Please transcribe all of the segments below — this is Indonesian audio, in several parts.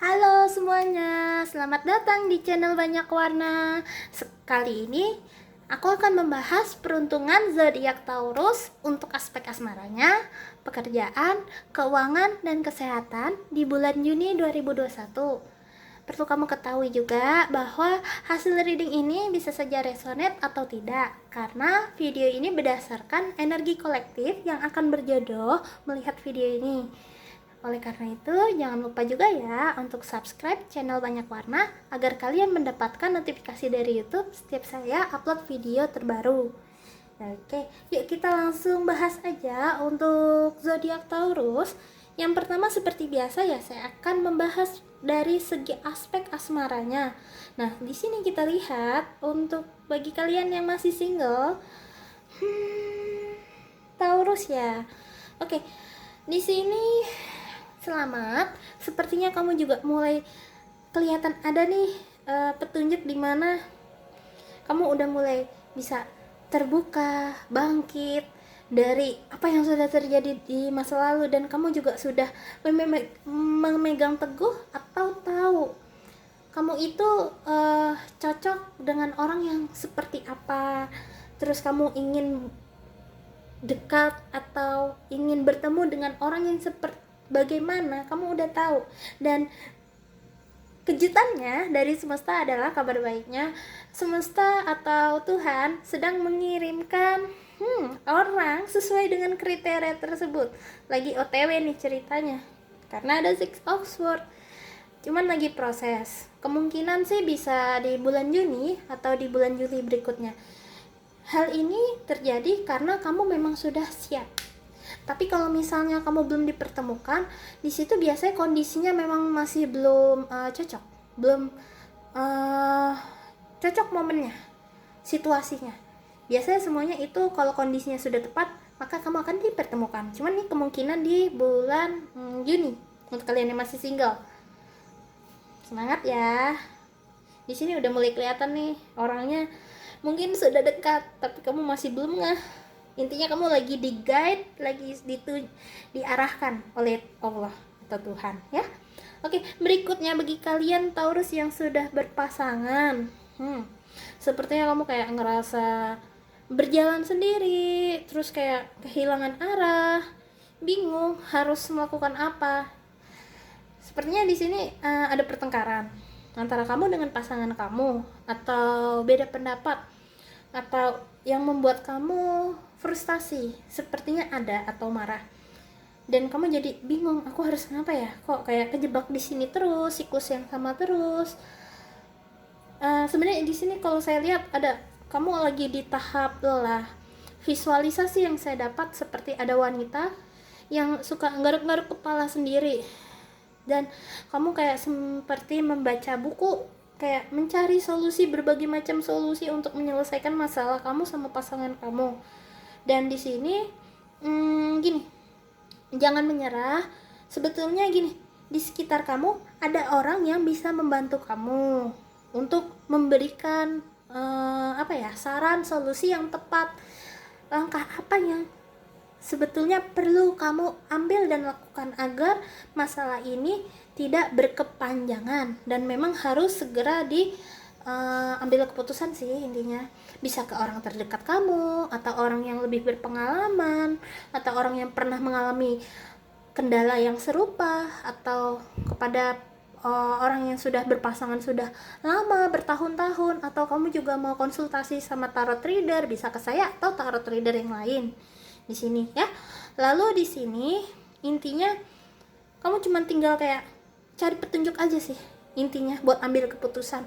Halo semuanya, selamat datang di channel Banyak Warna. Kali ini aku akan membahas peruntungan zodiak Taurus untuk aspek asmaranya, pekerjaan, keuangan, dan kesehatan di bulan Juni 2021. Perlu kamu ketahui juga bahwa hasil reading ini bisa saja resonate atau tidak, karena video ini berdasarkan energi kolektif yang akan berjodoh melihat video ini. Oleh karena itu, jangan lupa juga ya untuk subscribe channel Banyak Warna agar kalian mendapatkan notifikasi dari YouTube setiap saya upload video terbaru. Oke, yuk kita langsung bahas aja untuk zodiak Taurus. Yang pertama seperti biasa ya, saya akan membahas dari segi aspek asmaranya. Nah, di sini kita lihat untuk bagi kalian yang masih single, Taurus ya. Oke, di sini selamat. Sepertinya kamu juga mulai kelihatan ada nih petunjuk di mana kamu udah mulai bisa terbuka, bangkit dari apa yang sudah terjadi di masa lalu, dan kamu juga sudah memegang teguh atau tahu kamu itu cocok dengan orang yang seperti apa. Terus kamu ingin dekat atau ingin bertemu dengan orang yang seperti bagaimana, kamu udah tahu. Dan kejutannya dari semesta adalah kabar baiknya, semesta atau Tuhan sedang mengirimkan orang sesuai dengan kriteria tersebut. Lagi OTW nih ceritanya, karena ada Six of Swords, cuman lagi proses. Kemungkinan sih bisa di bulan Juni atau di bulan Juli berikutnya. Hal ini terjadi karena kamu memang sudah siap. Tapi kalau misalnya kamu belum dipertemukan, di situ biasanya kondisinya memang masih belum cocok, belum cocok momennya, situasinya. Biasanya semuanya itu kalau kondisinya sudah tepat, maka kamu akan dipertemukan. Cuman nih kemungkinan di bulan Juni untuk kalian yang masih single. Semangat ya. Di sini udah mulai kelihatan nih orangnya, mungkin sudah dekat, tapi kamu masih belum ngeh. Intinya kamu lagi di guide, lagi diarahkan oleh Allah atau Tuhan ya. Oke, berikutnya bagi kalian Taurus yang sudah berpasangan, sepertinya kamu kayak ngerasa berjalan sendiri, terus kayak kehilangan arah, bingung harus melakukan apa. Sepertinya di sini ada pertengkaran antara kamu dengan pasangan kamu, atau beda pendapat, atau yang membuat kamu frustasi, sepertinya ada, atau marah. Dan kamu jadi bingung, aku harus ngapa ya? Kok kayak kejebak di sini terus, siklus yang sama terus. Sebenarnya di sini kalau saya lihat ada kamu lagi di tahap lelah. Visualisasi yang saya dapat seperti ada wanita yang suka nggaruk-nggaruk kepala sendiri. Dan kamu kayak seperti membaca buku, kayak mencari solusi, berbagai macam solusi untuk menyelesaikan masalah kamu sama pasangan kamu. Dan di sini gini, jangan menyerah. Sebetulnya gini, di sekitar kamu ada orang yang bisa membantu kamu untuk memberikan saran, solusi yang tepat. Langkah apa yang sebetulnya perlu kamu ambil dan lakukan agar masalah ini tidak berkepanjangan, dan memang harus segera ambil keputusan sih intinya. Bisa ke orang terdekat kamu, atau orang yang lebih berpengalaman, atau orang yang pernah mengalami kendala yang serupa, atau kepada orang yang sudah berpasangan sudah lama, bertahun-tahun, atau kamu juga mau konsultasi sama tarot reader, bisa ke saya atau tarot reader yang lain di sini ya. Lalu di sini intinya kamu cuma tinggal kayak cari petunjuk aja sih intinya buat ambil keputusan,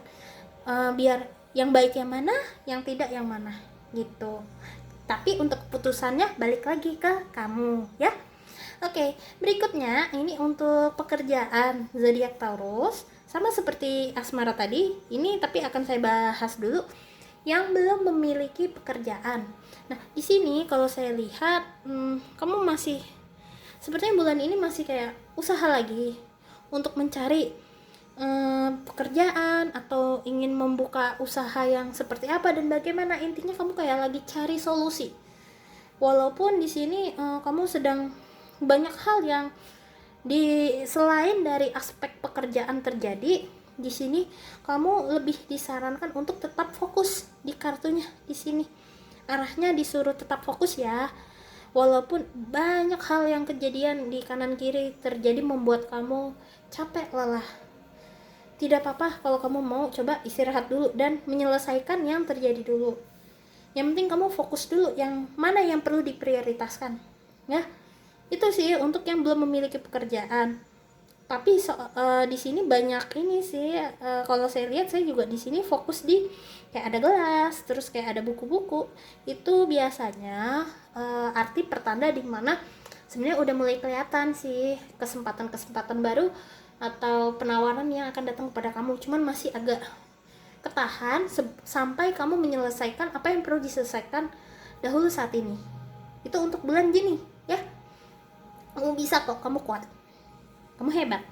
biar yang baik yang mana, yang tidak yang mana gitu. Tapi untuk keputusannya balik lagi ke kamu ya. Oke, berikutnya ini untuk pekerjaan zodiak Taurus, sama seperti asmara tadi ini, tapi akan saya bahas dulu yang belum memiliki pekerjaan. Nah, di sini kalau saya lihat kamu masih sepertinya bulan ini masih kayak usaha lagi untuk mencari pekerjaan, atau ingin membuka usaha yang seperti apa dan bagaimana. Intinya kamu kayak lagi cari solusi. Walaupun di sini kamu sedang banyak hal yang Selain dari aspek pekerjaan terjadi, di sini kamu lebih disarankan untuk tetap fokus di kartunya. Di sini arahnya disuruh tetap fokus ya. Walaupun banyak hal yang kejadian di kanan kiri terjadi membuat kamu capek, lelah. Tidak apa-apa kalau kamu mau coba istirahat dulu dan menyelesaikan yang terjadi dulu. Yang penting kamu fokus dulu yang mana yang perlu diprioritaskan. Ya, itu sih untuk yang belum memiliki pekerjaan. Tapi di sini banyak ini sih, kalau saya lihat, saya juga di sini fokus di kayak ada gelas, terus kayak ada buku-buku. Itu biasanya arti pertanda di mana sebenarnya udah mulai kelihatan sih kesempatan-kesempatan baru atau penawaran yang akan datang kepada kamu. Cuman masih agak ketahan sampai kamu menyelesaikan apa yang perlu diselesaikan dahulu saat ini. Itu untuk bulan Juni ya. Kamu bisa kok, kamu kuat, kamu hebat.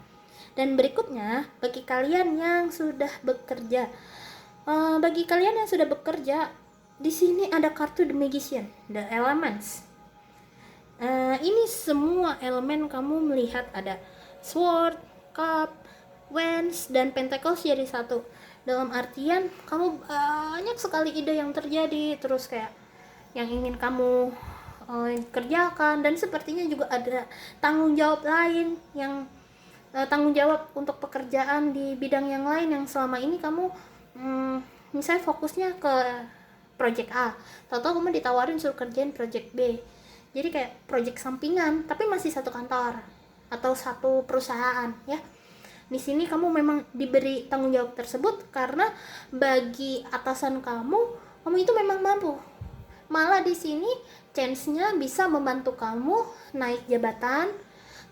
Dan berikutnya bagi kalian yang sudah bekerja, di sini ada kartu The Magician, The Elements. Ini semua elemen kamu melihat ada Sword, Cup, Wands, dan Pentacles jadi satu. Dalam artian kamu banyak sekali ide yang terjadi, terus kayak yang ingin kamu kerjakan, dan sepertinya juga ada tanggung jawab lain yang tanggung jawab untuk pekerjaan di bidang yang lain yang selama ini kamu misalnya fokusnya ke project A, tahu-tahu kamu ditawarin suruh kerjain project B. Jadi kayak project sampingan tapi masih satu kantor atau satu perusahaan ya. Di sini kamu memang diberi tanggung jawab tersebut karena bagi atasan kamu itu memang mampu. Malah di sini chance-nya bisa membantu kamu naik jabatan,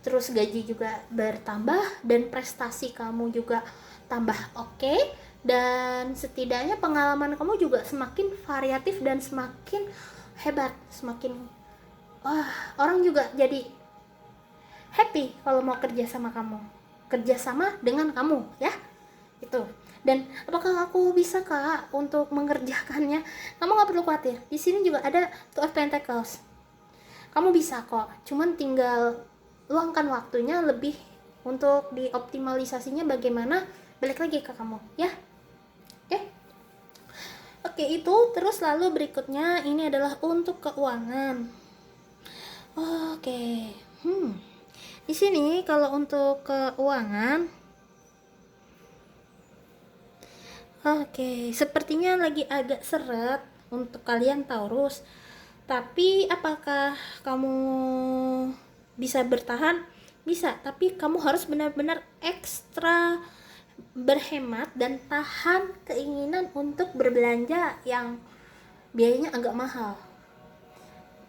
terus gaji juga bertambah dan prestasi kamu juga tambah oke, dan setidaknya pengalaman kamu juga semakin variatif dan semakin hebat, semakin orang juga jadi happy kalau mau kerja sama kamu, kerja sama dengan kamu ya. Itu. Dan apakah aku bisa kak untuk mengerjakannya? Kamu nggak perlu khawatir, di sini juga ada Two of Pentacles. Kamu bisa kok, cuman tinggal luangkan waktunya lebih untuk dioptimalisasinya bagaimana, balik lagi ke kamu ya. Oke, itu terus lalu berikutnya ini adalah untuk keuangan. Oke. Di sini kalau untuk keuangan, sepertinya lagi agak seret untuk kalian Taurus. Tapi apakah kamu bisa bertahan? Bisa, tapi kamu harus benar-benar ekstra berhemat dan tahan keinginan untuk berbelanja yang biayanya agak mahal.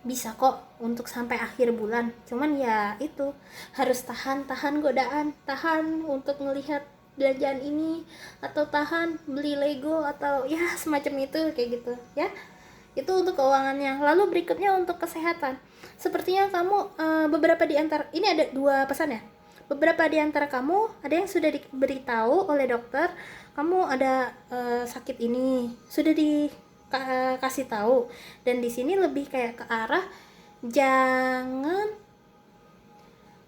Bisa kok untuk sampai akhir bulan, cuman ya itu harus tahan godaan, tahan untuk melihat belanjaan ini, atau tahan beli Lego atau ya semacam itu kayak gitu ya. Itu untuk keuangannya. Lalu berikutnya untuk kesehatan, sepertinya kamu beberapa di antara ini ada dua pesan ya. Beberapa di antara kamu ada yang sudah diberitahu oleh dokter kamu ada sakit ini, sudah kasih tahu, dan di sini lebih kayak ke arah jangan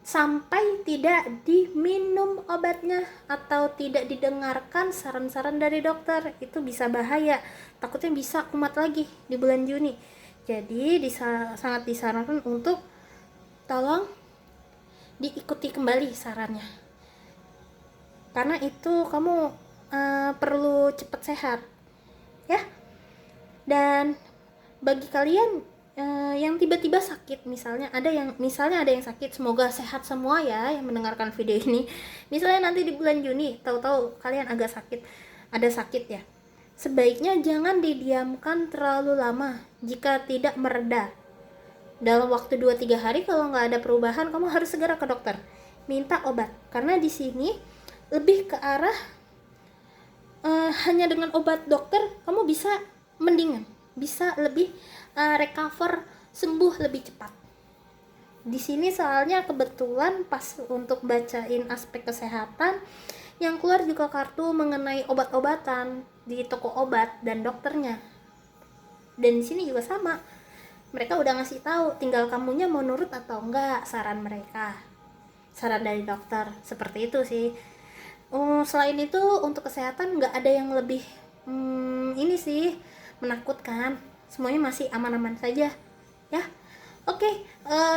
sampai tidak diminum obatnya atau tidak didengarkan saran-saran dari dokter. Itu bisa bahaya, takutnya bisa kumat lagi di bulan Juni. Jadi sangat disarankan untuk tolong diikuti kembali sarannya, karena itu kamu perlu cepat sehat ya. Dan bagi kalian yang tiba-tiba sakit, misalnya ada yang sakit, semoga sehat semua ya yang mendengarkan video ini. Misalnya nanti di bulan Juni tahu-tahu kalian agak sakit, ada sakit ya, sebaiknya jangan didiamkan terlalu lama. Jika tidak mereda dalam waktu 2-3 hari, kalau nggak ada perubahan, kamu harus segera ke dokter, minta obat, karena di sini lebih ke arah hanya dengan obat dokter kamu bisa mendingan, bisa lebih recover, sembuh lebih cepat. Di sini soalnya kebetulan pas untuk bacain aspek kesehatan, yang keluar juga kartu mengenai obat-obatan di toko obat dan dokternya. Dan di sini juga sama, mereka udah ngasih tahu, tinggal kamunya mau nurut atau enggak saran mereka. saran dari dokter. Seperti itu sih. Selain itu untuk kesehatan nggak ada yang lebih ini sih menakutkan, semuanya masih aman-aman saja ya. Oke,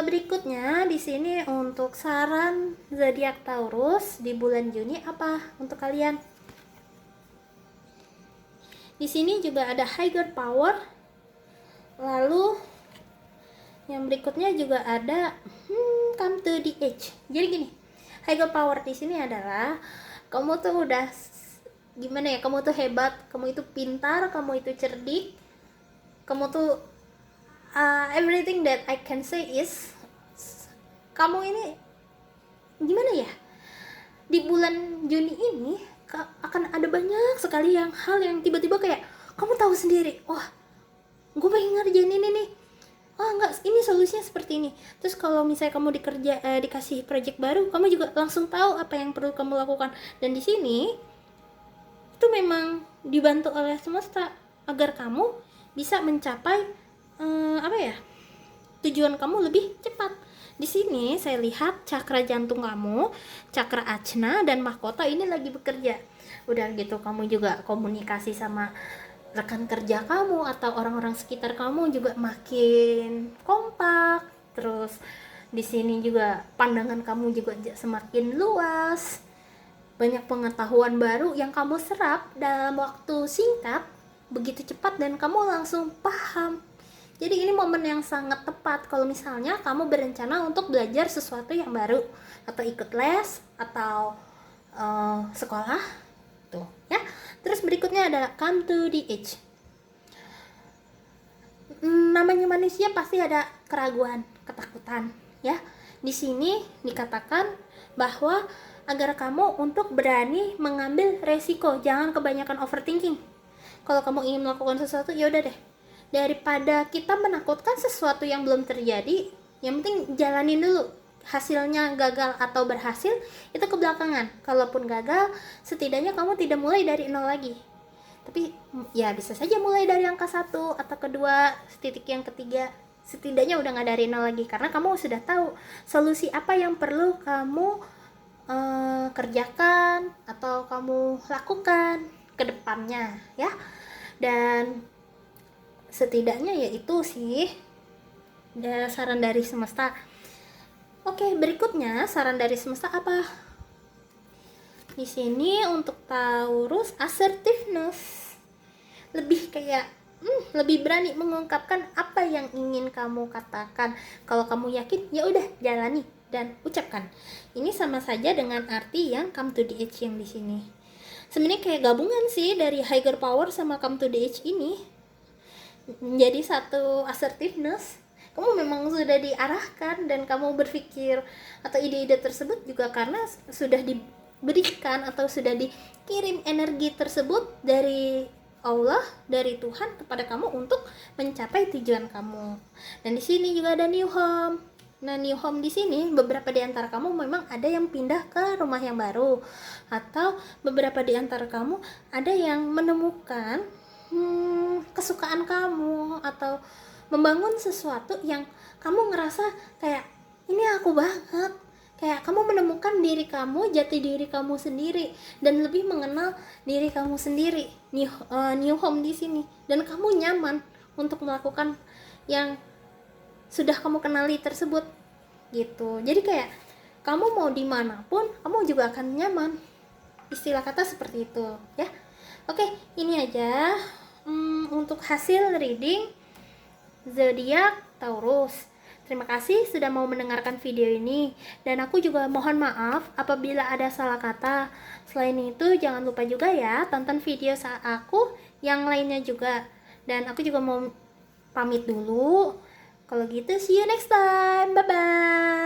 berikutnya di sini untuk saran zodiak Taurus di bulan Juni apa untuk kalian. Di sini juga ada higher power, lalu yang berikutnya juga ada come to the edge. Jadi gini, higher power di sini adalah kamu tuh udah gimana ya, kamu tuh hebat, kamu itu pintar, kamu itu cerdik, kamu tuh everything that I can say is kamu ini gimana ya, di bulan Juni ini akan ada banyak sekali hal yang tiba-tiba kayak kamu tahu sendiri, wah gue pengen ngerjain ini nih, enggak, ini solusinya seperti ini. Terus kalau misalnya kamu dikasih project baru, kamu juga langsung tahu apa yang perlu kamu lakukan. Dan di sini itu memang dibantu oleh semesta agar kamu bisa mencapai tujuan kamu lebih cepat. Di sini saya lihat cakra jantung kamu, cakra ajna dan mahkota ini lagi bekerja. Udah gitu kamu juga komunikasi sama rekan kerja kamu atau orang-orang sekitar kamu juga makin kompak. Terus di sini juga pandangan kamu juga semakin luas. Banyak pengetahuan baru yang kamu serap dalam waktu singkat, begitu cepat dan kamu langsung paham. Jadi ini momen yang sangat tepat kalau misalnya kamu berencana untuk belajar sesuatu yang baru atau ikut les atau sekolah tuh ya. Terus berikutnya adalah come to the edge. Namanya manusia pasti ada keraguan, ketakutan ya. Di sini dikatakan bahwa agar kamu untuk berani mengambil resiko, jangan kebanyakan overthinking. Kalau kamu ingin melakukan sesuatu, ya udah deh, daripada kita menakutkan sesuatu yang belum terjadi, yang penting jalanin dulu. Hasilnya gagal atau berhasil itu kebelakangan. Kalaupun gagal, setidaknya kamu tidak mulai dari nol lagi. Tapi ya bisa saja mulai dari angka 1 atau kedua, titik yang ketiga. Setidaknya udah gak dari nol lagi, karena kamu sudah tahu solusi apa yang perlu kamu kerjakan atau kamu lakukan ke depannya ya. Dan setidaknya ya itu sih saran dari semesta. Oke, berikutnya saran dari semesta apa? Di sini untuk Taurus, assertiveness. Lebih kayak lebih berani mengungkapkan apa yang ingin kamu katakan. Kalau kamu yakin, ya udah jalani dan ucapkan. Ini sama saja dengan arti yang come to the edge yang di sini. Sebenarnya kayak gabungan sih dari higher power sama come to the edge ini. Menjadi satu assertiveness. Kamu memang sudah diarahkan dan kamu berpikir atau ide-ide tersebut juga karena sudah diberikan atau sudah dikirim energi tersebut dari Allah, dari Tuhan kepada kamu untuk mencapai tujuan kamu. Dan di sini juga ada new home. Nah, new home di sini beberapa di antara kamu memang ada yang pindah ke rumah yang baru, atau beberapa di antara kamu ada yang menemukan kesukaan kamu atau membangun sesuatu yang kamu ngerasa kayak ini aku banget. Kayak kamu menemukan diri kamu, jati diri kamu sendiri, dan lebih mengenal diri kamu sendiri. New home di sini, dan kamu nyaman untuk melakukan yang sudah kamu kenali tersebut gitu. Jadi kayak kamu mau dimanapun, kamu juga akan nyaman. Istilah kata seperti itu ya. Oke, ini aja untuk hasil reading zodiak Taurus. Terima kasih sudah mau mendengarkan video ini, dan aku juga mohon maaf apabila ada salah kata. Selain itu jangan lupa juga ya tonton video saat aku yang lainnya juga. Dan aku juga mau pamit dulu. Kalau gitu see you next time. Bye bye.